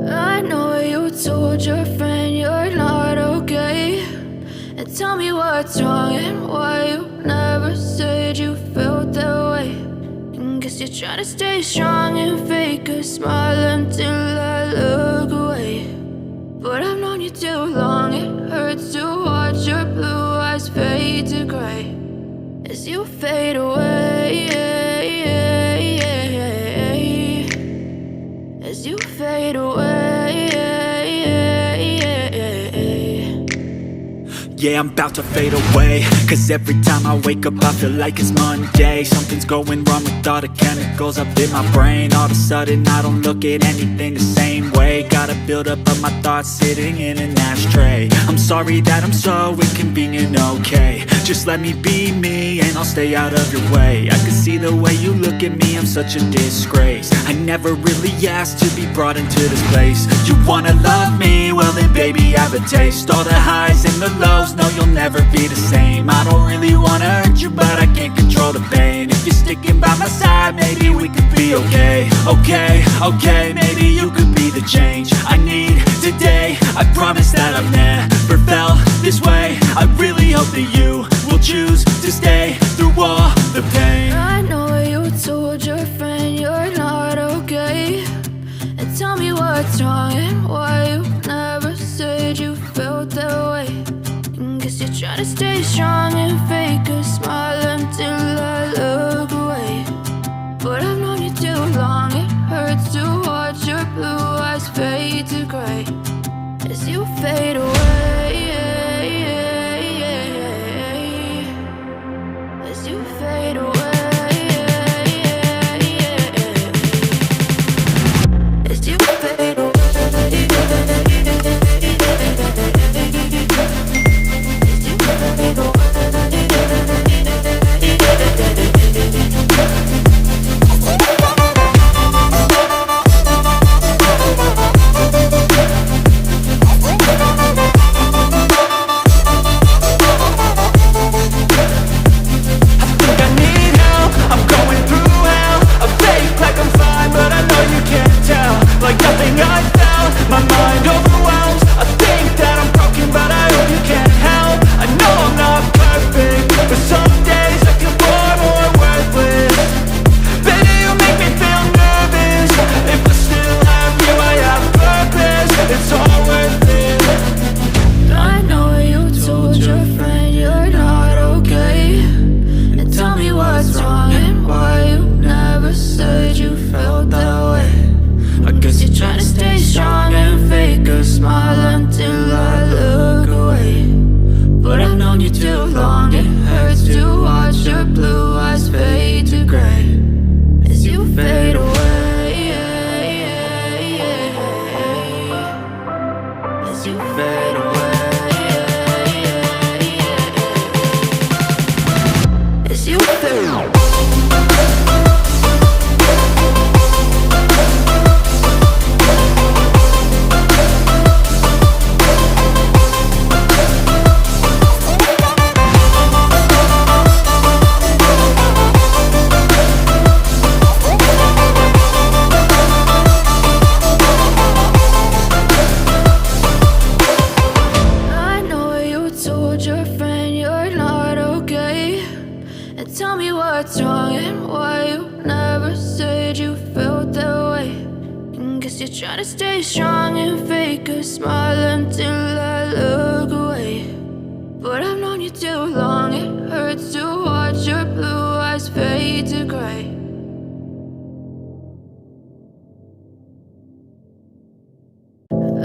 I know you told your friend you're not okay, and tell me what's wrong and why you never said you felt that way. And guess you're trying to stay strong and fake a smile until I look away. But I've known you too long, it hurts to watch your blue eyes fade to gray as you fade away, as you fade away. Yeah, I'm about to fade away, cause every time I wake up I feel like it's Monday. Something's going wrong with all the chemicals up in my brain. All of a sudden I don't look at anything the same way. Got a build up of my thoughts sitting in an ashtray. I'm sorry that I'm so inconvenient, okay. Just let me be me and I'll stay out of your way. I can see the way you look at me, I'm such a disgrace. I never really asked to be brought into this place. You wanna love me? Well then baby have a taste. All the highs and the lows, no you'll never be the same. I don't really wanna hurt you but I can't control the pain. If you're sticking by my side maybe we could be okay. Okay, maybe you could be the change I need today. I promise that I've never felt this way. I really hope that you will choose to stay through all the pain. I know you told your friend you're not okay, and tell me what's wrong and why you never said you felt that way. And guess you're trying to stay strong and fake a smile until I look away. But I've known you too long, it hurts to watch your blue eyes fade to gray as you fade away, as you fade away.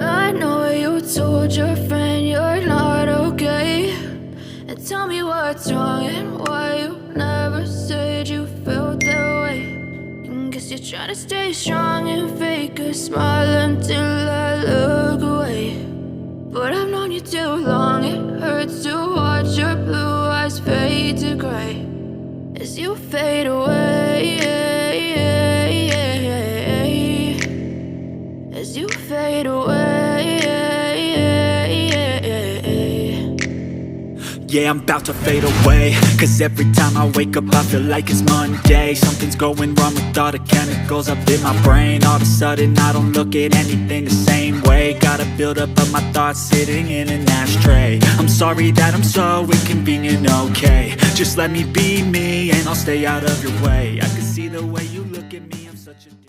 I know you told your friend you're not okay, and tell me what's wrong and why you never said you felt that way. And guess you're trying to stay strong and fake a smile until I look away. But I've known you too long, it hurts to watch your blue eyes fade to gray as you fade away, as you fade away. Yeah, I'm about to fade away, cause every time I wake up I feel like it's Monday. Something's going wrong with all the chemicals up in my brain. All of a sudden I don't look at anything the same way. Got a buildup of my thoughts sitting in an ashtray. I'm sorry that I'm so inconvenient, okay. Just let me be me and I'll stay out of your way. I can see the way you look at me, I'm such a